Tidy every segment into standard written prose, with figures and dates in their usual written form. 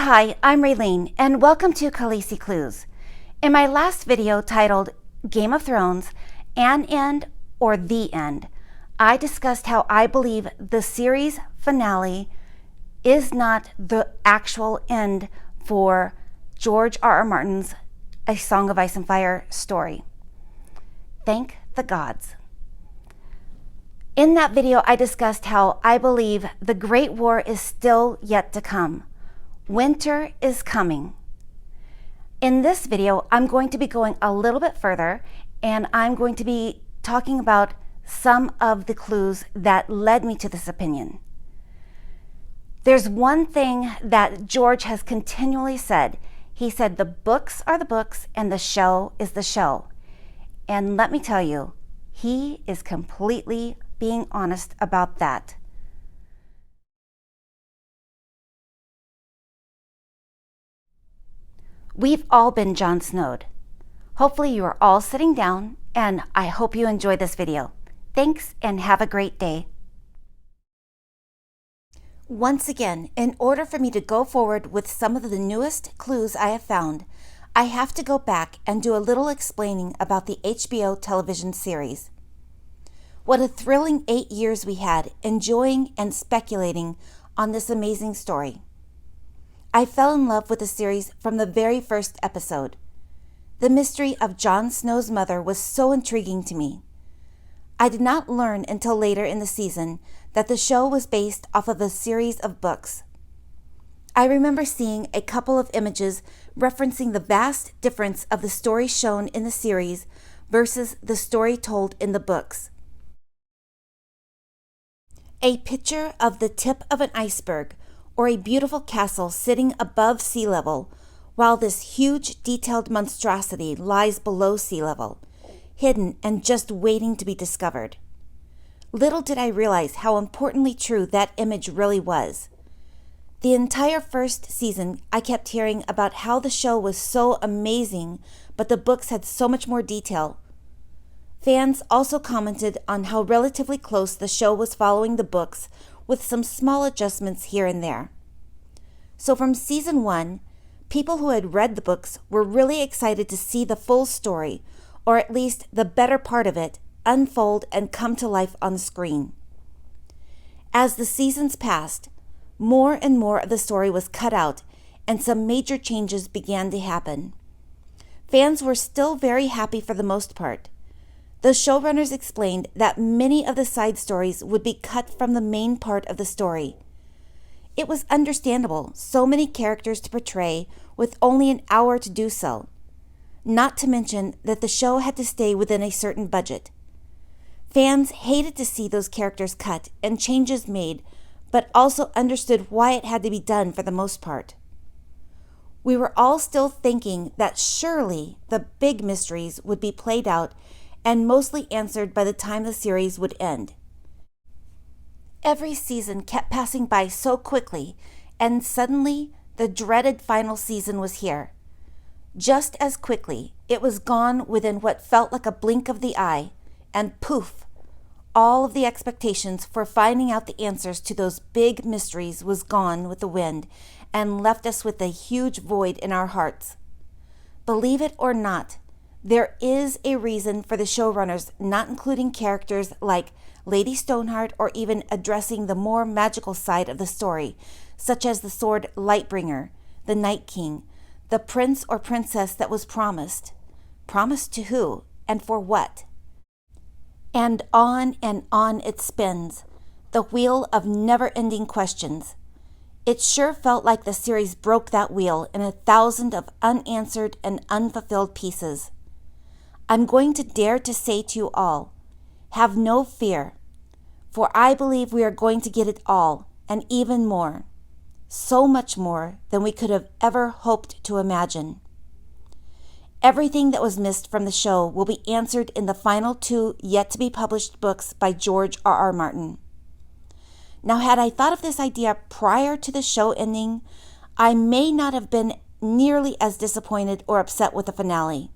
Hi, I'm Raylene, and welcome to Khaleesi Clues. In my last video titled Game of Thrones, An End or The End, I discussed how I believe the series finale is not the actual end for George R.R. Martin's A Song of Ice and Fire story. Thank the gods. In that video, I discussed how I believe the Great War is still yet to come. Winter is coming. In this video, I'm going to be going a little bit further, and I'm going to be talking about some of the clues that led me to this opinion. There's one thing that George has continually said. He said the books are the books and the show is the show. And let me tell you, he is completely being honest about that. We've all been Jon Snowed. Hopefully you are all sitting down, and I hope you enjoy this video. Thanks, and have a great day. Once again, in order for me to go forward with some of the newest clues I have found, I have to go back and do a little explaining about the HBO television series. What a thrilling 8 years we had enjoying and speculating on this amazing story. I fell in love with the series from the very first episode. The mystery of Jon Snow's mother was so intriguing to me. I did not learn until later in the season that the show was based off of a series of books. I remember seeing a couple of images referencing the vast difference of the story shown in the series versus the story told in the books. A picture of the tip of an iceberg or a beautiful castle sitting above sea level, while this huge detailed monstrosity lies below sea level, hidden and just waiting to be discovered. Little did I realize how importantly true that image really was. The entire first season, I kept hearing about how the show was so amazing, but the books had so much more detail. Fans also commented on how relatively close the show was following the books, with some small adjustments here and there. So from season 1, people who had read the books were really excited to see the full story, or at least the better part of it, unfold and come to life on screen. As the seasons passed, more and more of the story was cut out, and some major changes began to happen. Fans were still very happy for the most part. The showrunners explained that many of the side stories would be cut from the main part of the story. It was understandable, so many characters to portray with only an hour to do so. Not to mention that the show had to stay within a certain budget. Fans hated to see those characters cut and changes made, but also understood why it had to be done for the most part. We were all still thinking that surely the big mysteries would be played out and mostly answered by the time the series would end. Every season kept passing by so quickly, and suddenly the dreaded final season was here. Just as quickly, it was gone within what felt like a blink of the eye, and poof, all of the expectations for finding out the answers to those big mysteries was gone with the wind and left us with a huge void in our hearts. Believe it or not, there is a reason for the showrunners not including characters like Lady Stoneheart or even addressing the more magical side of the story, such as the sword Lightbringer, the Night King, the prince or princess that was promised. Promised to who and for what? And on it spins, the wheel of never-ending questions. It sure felt like the series broke that wheel in 1,000 of unanswered and unfulfilled pieces. I'm going to dare to say to you all, have no fear, for I believe we are going to get it all, and even more. So much more than we could have ever hoped to imagine. Everything that was missed from the show will be answered in the final 2 yet-to-be-published books by George R.R. Martin. Now, had I thought of this idea prior to the show ending, I may not have been nearly as disappointed or upset with the finale.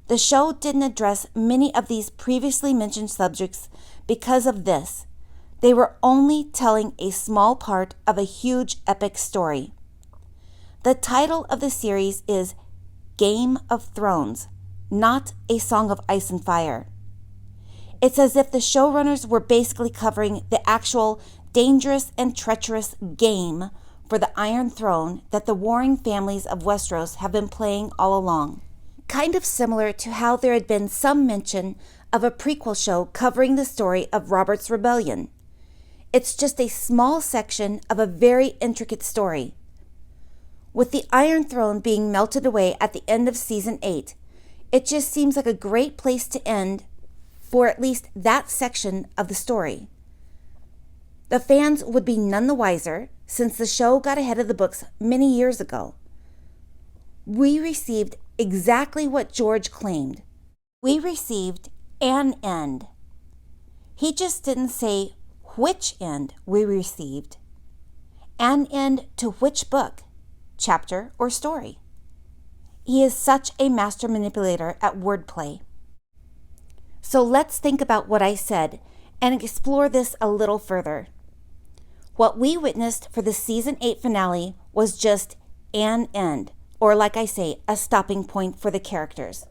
The show didn't address many of these previously mentioned subjects because of this. They were only telling a small part of a huge epic story. The title of the series is Game of Thrones, not A Song of Ice and Fire. It's as if the showrunners were basically covering the actual dangerous and treacherous game for the Iron Throne that the warring families of Westeros have been playing all along. Kind of similar to how there had been some mention of a prequel show covering the story of Robert's Rebellion. It's just a small section of a very intricate story. With the Iron Throne being melted away at the end of Season 8, it just seems like a great place to end for at least that section of the story. The fans would be none the wiser since the show got ahead of the books many years ago. We received exactly what George claimed. We received an end. He just didn't say which end we received. An end to which book, chapter, or story. He is such a master manipulator at wordplay. So let's think about what I said and explore this a little further. What we witnessed for the Season 8 finale was just an end, or like I say, a stopping point for the characters.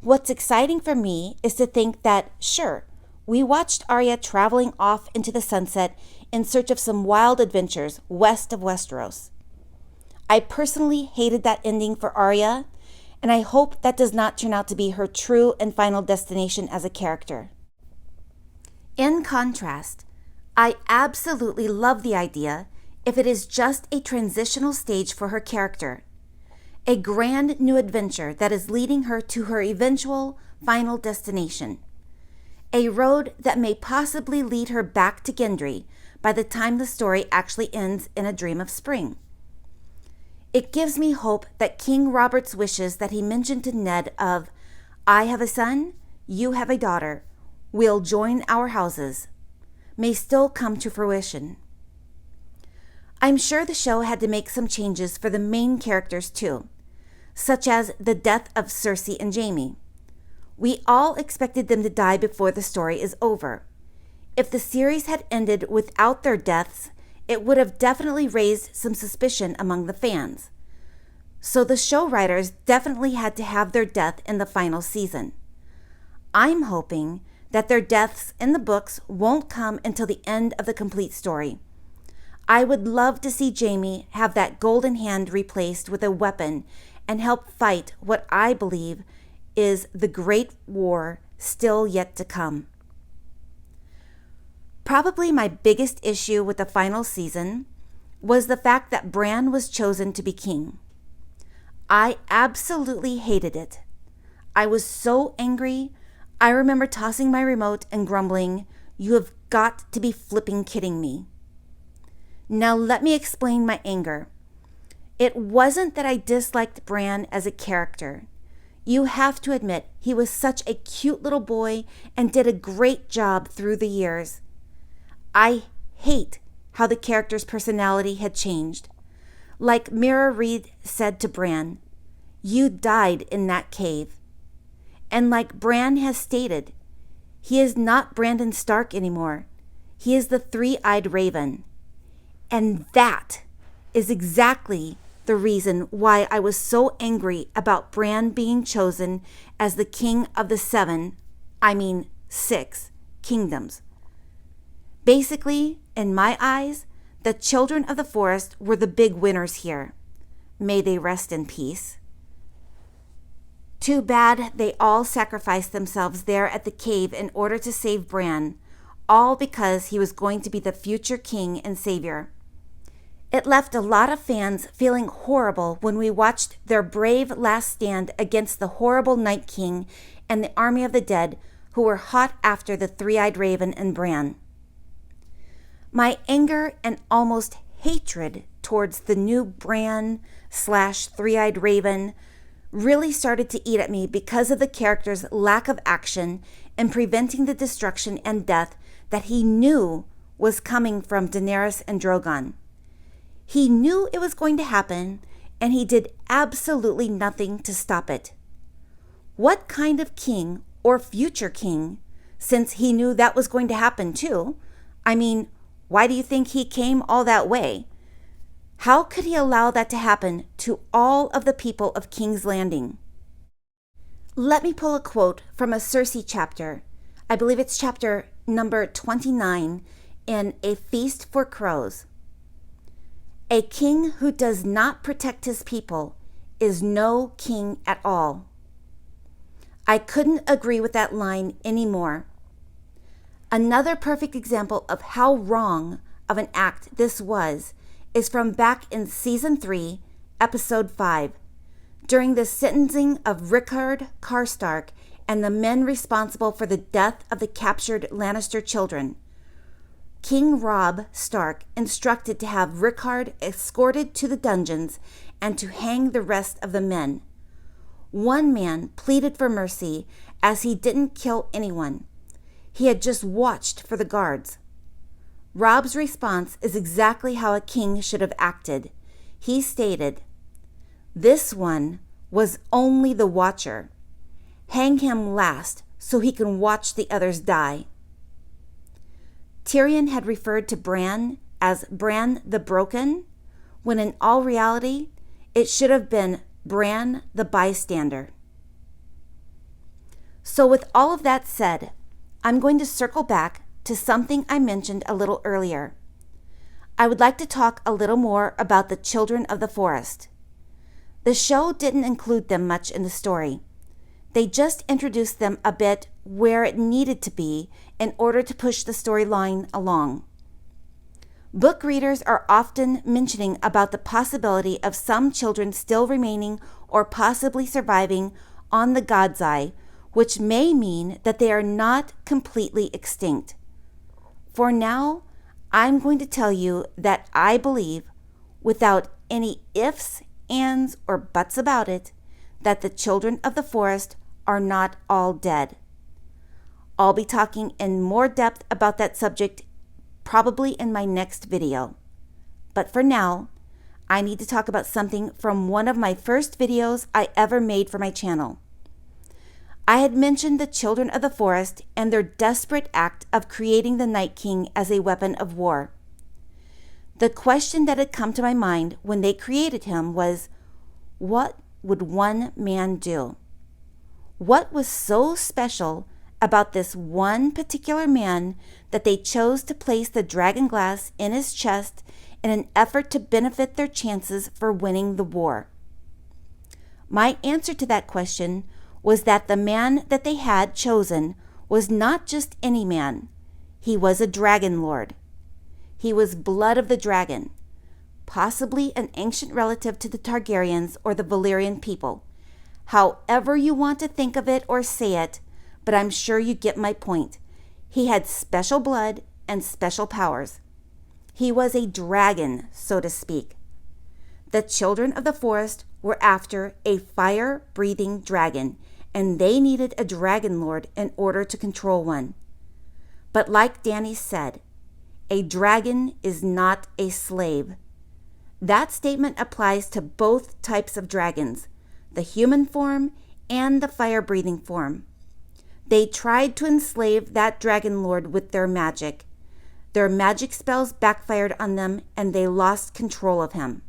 What's exciting for me is to think that, sure, we watched Arya traveling off into the sunset in search of some wild adventures west of Westeros. I personally hated that ending for Arya, and I hope that does not turn out to be her true and final destination as a character. In contrast, I absolutely love the idea if it is just a transitional stage for her character, a grand new adventure that is leading her to her eventual final destination, a road that may possibly lead her back to Gendry by the time the story actually ends in a dream of spring. It gives me hope that King Robert's wishes that he mentioned to Ned of, "I have a son, you have a daughter, we'll join our houses," may still come to fruition. I'm sure the show had to make some changes for the main characters too, such as the death of Cersei and Jaime. We all expected them to die before the story is over. If the series had ended without their deaths, it would have definitely raised some suspicion among the fans. So the show writers definitely had to have their death in the final season. I'm hoping that their deaths in the books won't come until the end of the complete story. I would love to see Jaime have that golden hand replaced with a weapon and help fight what I believe is the great war still yet to come. Probably my biggest issue with the final season was the fact that Bran was chosen to be king. I absolutely hated it. I was so angry. I remember tossing my remote and grumbling, "You have got to be flipping kidding me." Now let me explain my anger. It wasn't that I disliked Bran as a character. You have to admit he was such a cute little boy and did a great job through the years. I hate how the character's personality had changed. Like Mira Reed said to Bran, "You died in that cave." And like Bran has stated, he is not Brandon Stark anymore. He is the three-eyed raven. And that is exactly the reason why I was so angry about Bran being chosen as the king of the 6 kingdoms. Basically, in my eyes, the children of the forest were the big winners here. May they rest in peace. Too bad they all sacrificed themselves there at the cave in order to save Bran, all because he was going to be the future king and savior. It left a lot of fans feeling horrible when we watched their brave last stand against the horrible Night King and the army of the dead who were hot after the three-eyed raven and Bran. My anger and almost hatred towards the new Bran/three-eyed raven really started to eat at me because of the character's lack of action in preventing the destruction and death that he knew was coming from Daenerys and Drogon. He knew it was going to happen, and he did absolutely nothing to stop it. What kind of king or future king, since he knew that was going to happen too? I mean, why do you think he came all that way? How could he allow that to happen to all of the people of King's Landing? Let me pull a quote from a Circe chapter. I believe it's chapter number 29 in A Feast for Crows. A king who does not protect his people is no king at all. I couldn't agree with that line anymore. Another perfect example of how wrong of an act this was is from back in Season 3, Episode 5, during the sentencing of Rickard Karstark and the men responsible for the death of the captured Lannister children. King Robb Stark instructed to have Rickard escorted to the dungeons and to hang the rest of the men. One man pleaded for mercy as he didn't kill anyone. He had just watched for the guards. Robb's response is exactly how a king should have acted. He stated, "This one was only the watcher. Hang him last so he can watch the others die." Tyrion had referred to Bran as Bran the Broken, when in all reality, it should have been Bran the Bystander. So with all of that said, I'm going to circle back to something I mentioned a little earlier. I would like to talk a little more about the children of the forest. The show didn't include them much in the story. They just introduced them a bit where it needed to be in order to push the storyline along. Book readers are often mentioning about the possibility of some children still remaining or possibly surviving on the God's Eye, which may mean that they are not completely extinct. For now, I'm going to tell you that I believe, without any ifs, ands, or buts about it, that the children of the forest are not all dead. I'll be talking in more depth about that subject probably in my next video. But for now, I need to talk about something from one of my first videos I ever made for my channel. I had mentioned the children of the forest and their desperate act of creating the Night King as a weapon of war. The question that had come to my mind when they created him was, what would one man do? What was so special about this one particular man that they chose to place the dragon glass in his chest in an effort to benefit their chances for winning the war? My answer to that question was that the man that they had chosen was not just any man. He was a dragon lord. He was blood of the dragon, possibly an ancient relative to the Targaryens or the Valyrian people. However you want to think of it or say it, but I'm sure you get my point. He had special blood and special powers. He was a dragon, so to speak. The children of the forest were after a fire-breathing dragon, and they needed a dragon lord in order to control one. But like Dany said, a dragon is not a slave. That statement applies to both types of dragons, the human form and the fire-breathing form. They tried to enslave that dragon lord with their magic. Their magic spells backfired on them, and they lost control of him.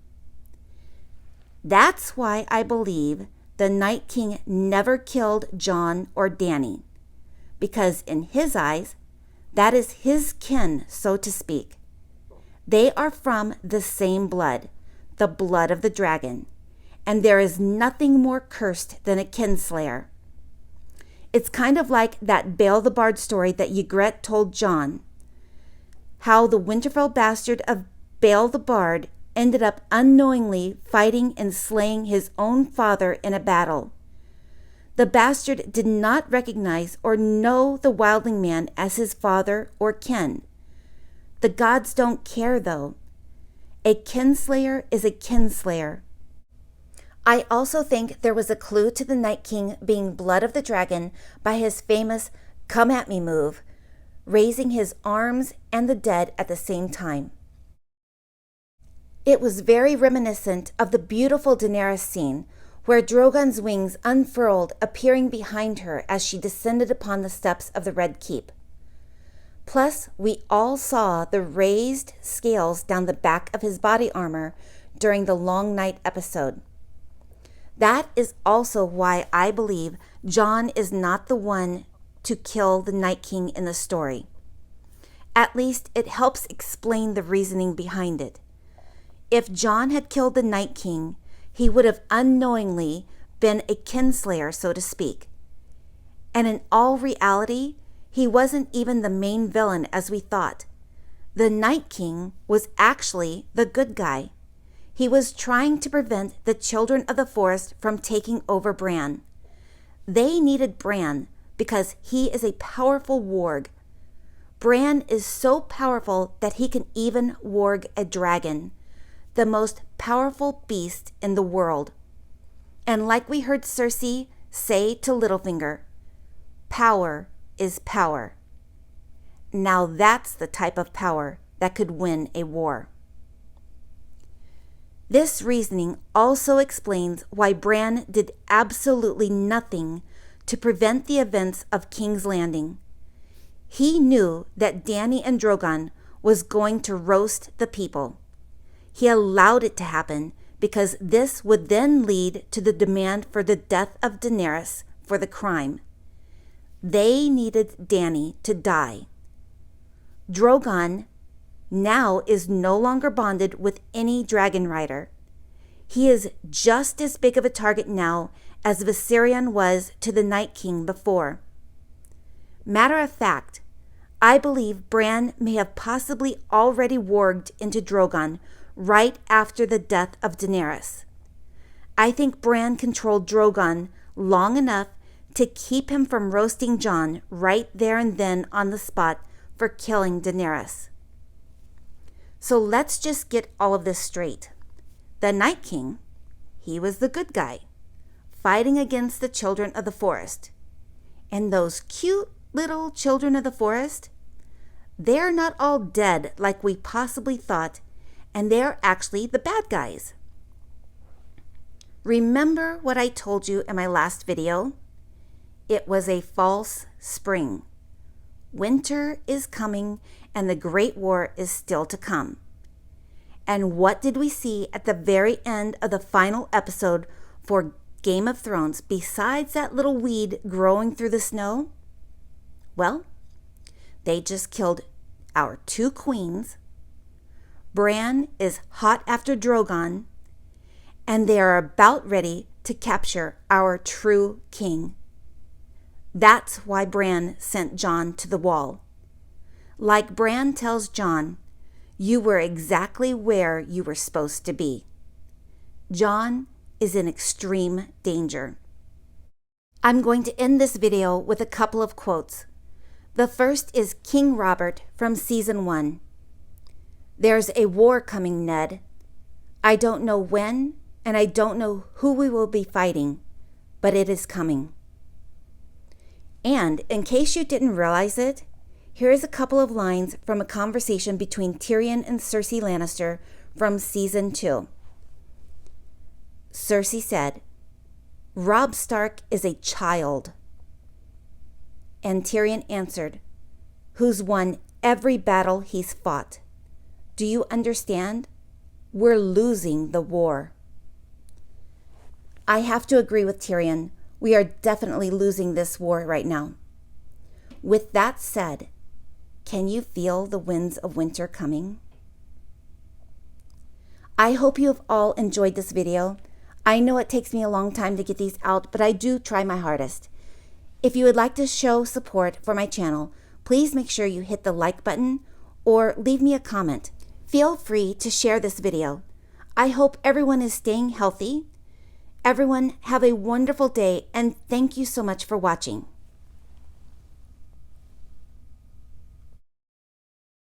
That's why I believe the Night King never killed Jon or Dany, because in his eyes, that is his kin, so to speak. They are from the same blood, the blood of the dragon, and there is nothing more cursed than a kinslayer. It's kind of like that Bael the Bard story that Ygritte told Jon, how the Winterfell bastard of Bael the Bard ended up unknowingly fighting and slaying his own father in a battle. The bastard did not recognize or know the wildling man as his father or kin. The gods don't care, though. A kinslayer is a kinslayer. I also think there was a clue to the Night King being blood of the dragon by his famous "come at me" move, raising his arms and the dead at the same time. It was very reminiscent of the beautiful Daenerys scene, where Drogon's wings unfurled, appearing behind her as she descended upon the steps of the Red Keep. Plus, we all saw the raised scales down the back of his body armor during the Long Night episode. That is also why I believe Jon is not the one to kill the Night King in the story. At least it helps explain the reasoning behind it. If Jon had killed the Night King, he would have unknowingly been a kinslayer, so to speak. And in all reality, he wasn't even the main villain as we thought. The Night King was actually the good guy. He was trying to prevent the children of the forest from taking over Bran. They needed Bran because he is a powerful warg. Bran is so powerful that he can even warg a dragon, the most powerful beast in the world. And like we heard Cersei say to Littlefinger, power is power. Now that's the type of power that could win a war. This reasoning also explains why Bran did absolutely nothing to prevent the events of King's Landing. He knew that Dany and Drogon was going to roast the people. He allowed it to happen because this would then lead to the demand for the death of Daenerys for the crime. They needed Dany to die. Drogon now is no longer bonded with any dragon rider. He is just as big of a target now as Viserion was to the Night King before. Matter of fact, I believe Bran may have possibly already warged into Drogon right after the death of Daenerys. I think Bran controlled Drogon long enough to keep him from roasting Jon right there and then on the spot for killing Daenerys. So let's just get all of this straight. The Night King, he was the good guy, fighting against the children of the forest. And those cute little children of the forest, they're not all dead like we possibly thought, and they're actually the bad guys. Remember what I told you in my last video? It was a false spring. Winter is coming, and the Great War is still to come. And what did we see at the very end of the final episode for Game of Thrones besides that little weed growing through the snow? Well, they just killed our 2 queens. Bran is hot after Drogon, and they are about ready to capture our true king. That's why Bran sent Jon to the wall. Like Bran tells Jon, you were exactly where you were supposed to be. Jon is in extreme danger. I'm going to end this video with a couple of quotes. The first is King Robert from Season 1. There's a war coming, Ned. I don't know when, and I don't know who we will be fighting, but it is coming. And in case you didn't realize it, here is a couple of lines from a conversation between Tyrion and Cersei Lannister from Season 2. Cersei said, Robb Stark is a child. And Tyrion answered, who's won every battle he's fought. Do you understand? We're losing the war. I have to agree with Tyrion. We are definitely losing this war right now. With that said, can you feel the winds of winter coming? I hope you have all enjoyed this video. I know it takes me a long time to get these out, but I do try my hardest. If you would like to show support for my channel, please make sure you hit the like button or leave me a comment. Feel free to share this video. I hope everyone is staying healthy. Everyone have a wonderful day, and thank you so much for watching.